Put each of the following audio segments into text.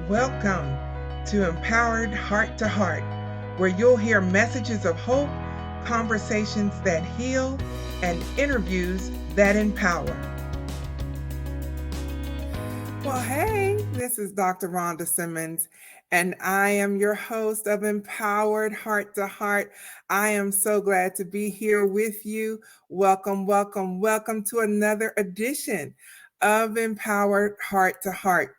Welcome to Empowered Heart to Heart, where you'll hear messages of hope, conversations that heal, and interviews that empower. Well, hey, this is Dr. Rhonda Simmons, and I am your host of Empowered Heart to Heart. I am so glad to be here with you. Welcome, welcome, welcome to another edition of Empowered Heart to Heart.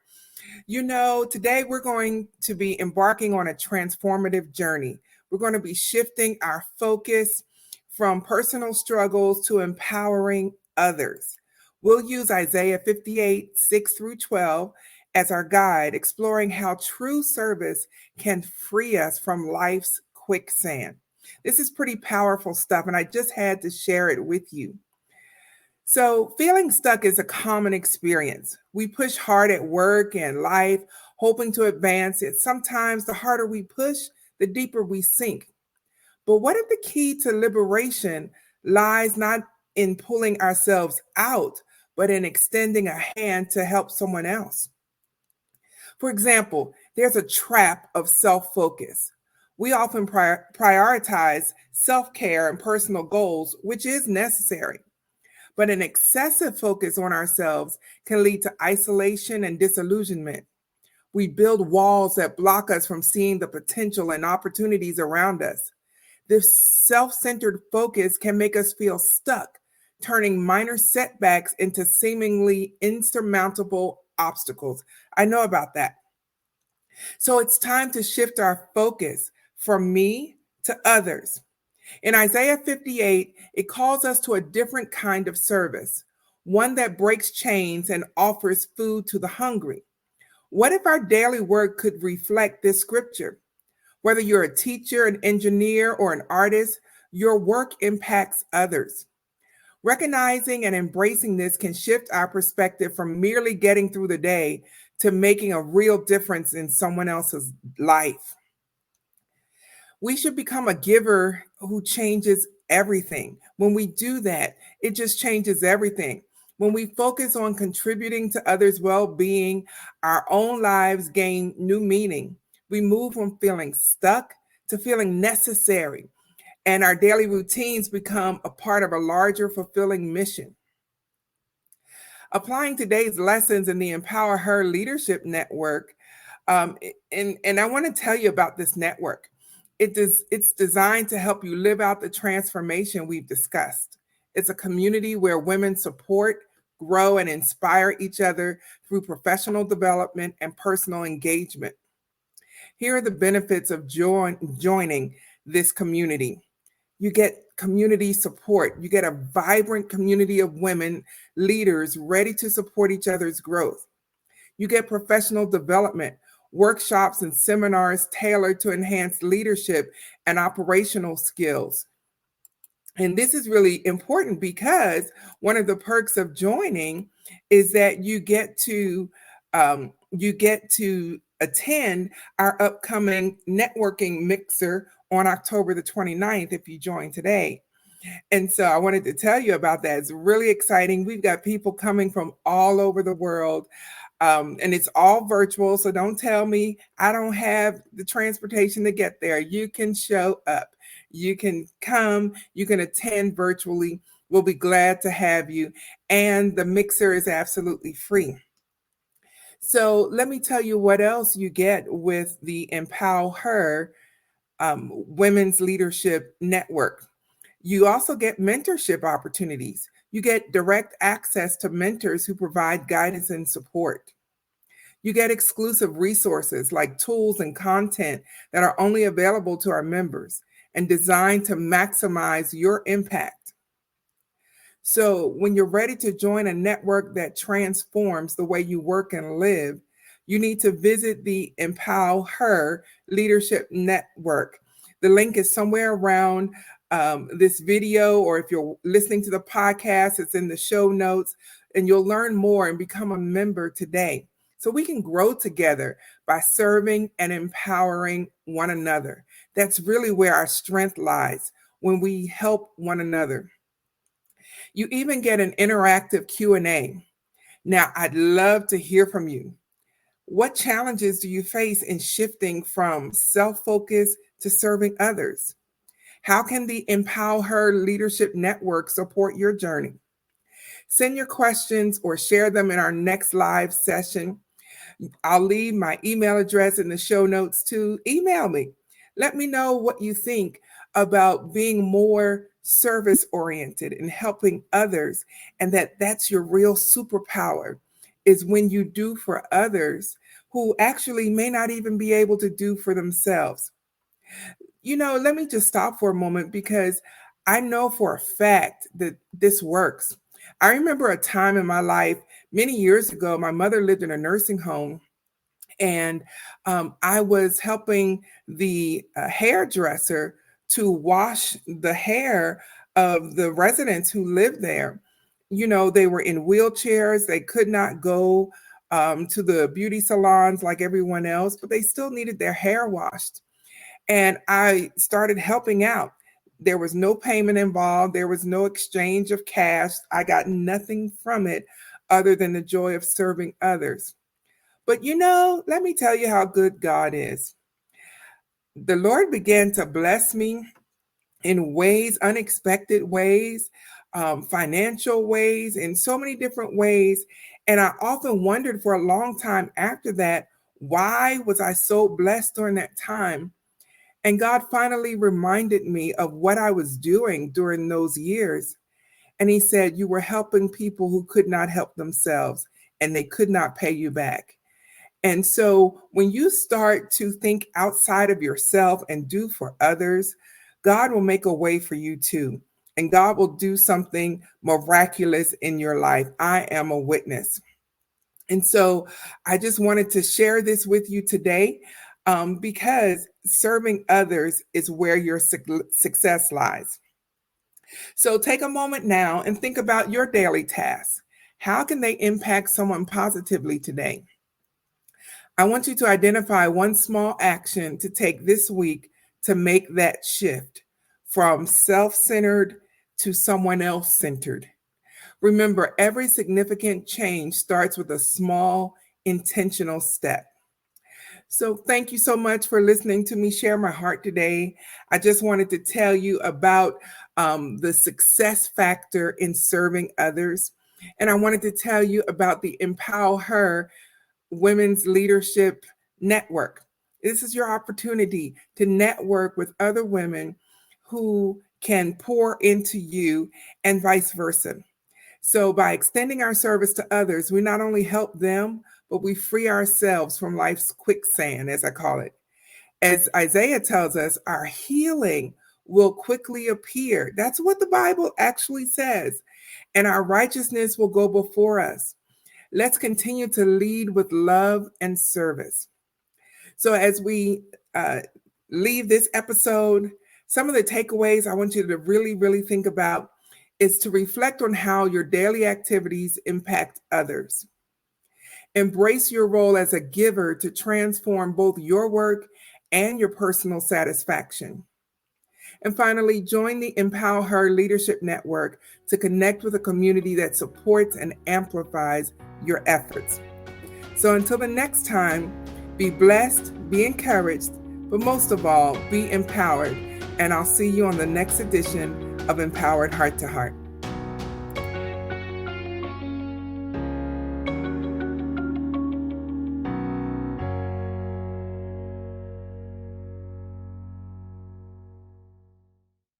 You know, today we're going to be embarking on a transformative journey. We're going to be shifting our focus from personal struggles to empowering others. We'll use Isaiah 58, 6 through 12 as our guide, exploring how true service can free us from life's quicksand. This is pretty powerful stuff, and I just had to share it with you. So, feeling stuck is a common experience. We push hard at work and life, hoping to advance it. Sometimes the harder we push, the deeper we sink. But what if the key to liberation lies not in pulling ourselves out, but in extending a hand to help someone else? For example, there's a trap of self focus. We often prioritize self care and personal goals, which is necessary. But an excessive focus on ourselves can lead to isolation and disillusionment. We build walls that block us from seeing the potential and opportunities around us. This self centered focus can make us feel stuck, turning minor setbacks into seemingly insurmountable obstacles. I know about that. So it's time to shift our focus from me to others. In Isaiah 58, it calls us to a different kind of service, one that breaks chains and offers food to the hungry. What if our daily work could reflect this scripture? Whether you're a teacher, an engineer, or an artist, your work impacts others. Recognizing and embracing this can shift our perspective from merely getting through the day to making a real difference in someone else's life. We should become a giver who changes everything. When we do that, it just changes everything. When we focus on contributing to others' well being, our own lives gain new meaning. We move from feeling stuck to feeling necessary, and our daily routines become a part of a larger, fulfilling mission. Applying today's lessons in the Empower Her Leadership Network, and I want to tell you about this network. It's designed to help you live out the transformation we've discussed. It's a community where women support, grow, and inspire each other through professional development and personal engagement. Here are the benefits of joining this community. You get community support. You get a vibrant community of women leaders ready to support each other's growth. You get professional development, workshops and seminars tailored to enhance leadership and operational skills. And this is really important because one of the perks of joining is that you get to attend our upcoming networking mixer on October the 29th if you join today. And so I wanted to tell you about that. It's really exciting. We've got people coming from all over the world. And it's all virtual. So don't tell me I don't have the transportation to get there. You can show up. You can come. You can attend virtually. We'll be glad to have you. And the mixer is absolutely free. So let me tell you what else you get with the Empower Her Women's Leadership Network. You also get mentorship opportunities. You get direct access to mentors who provide guidance and support. You get exclusive resources like tools and content that are only available to our members and designed to maximize your impact. So when you're ready to join a network that transforms the way you work and live, you need to visit the Empower Her Leadership Network. The link is somewhere around this video, or if you're listening to the podcast, it's in the show notes, and you'll learn more and become a member today. So we can grow together by serving and empowering one another. That's really where our strength lies, when we help one another. You even get an interactive Q&A. Now, I'd love to hear from you. What challenges do you face in shifting from self focus to serving others? How can the Empower Her Leadership Network support your journey? Send your questions or share them in our next live session. I'll leave my email address in the show notes too. Email me. Let me know what you think about being more service oriented and helping others, and that's your real superpower is when you do for others who actually may not even be able to do for themselves. Let me just stop for a moment because I know for a fact that this works. I remember a time in my life many years ago, my mother lived in a nursing home, and I was helping the hairdresser to wash the hair of the residents who lived there. They were in wheelchairs, they could not go to the beauty salons like everyone else, but they still needed their hair washed. And I started helping out. There was no payment involved, there was no exchange of cash. I got nothing from it other than the joy of serving others. But let me tell you how good God is. The Lord began to bless me in ways, unexpected ways, financial ways, in so many different ways. And I often wondered for a long time after that, why was I so blessed during that time? And God finally reminded me of what I was doing during those years. And He said, you were helping people who could not help themselves and they could not pay you back. And so when you start to think outside of yourself and do for others, God will make a way for you too. And God will do something miraculous in your life. I am a witness. And so I just wanted to share this with you today because serving others is where your success lies. So take a moment now and think about your daily tasks. How can they impact someone positively today? I want you to identify one small action to take this week to make that shift from self-centered to someone else-centered. Remember, every significant change starts with a small, intentional step. So thank you so much for listening to me share my heart today. I just wanted to tell you about the success factor in serving others. And I wanted to tell you about the Empower Her Women's Leadership Network. This is your opportunity to network with other women who can pour into you and vice versa. So by extending our service to others, we not only help them, but we free ourselves from life's quicksand, as I call it. As Isaiah tells us, our healing will quickly appear. That's what the Bible actually says. And our righteousness will go before us. Let's continue to lead with love and service. So as we leave this episode, some of the takeaways I want you to really, really think about is to reflect on how your daily activities impact others. Embrace your role as a giver to transform both your work and your personal satisfaction. And finally, join the Empower Her Leadership Network to connect with a community that supports and amplifies your efforts. So until the next time, be blessed, be encouraged, but most of all, be empowered. And I'll see you on the next edition of Empowered Heart to Heart.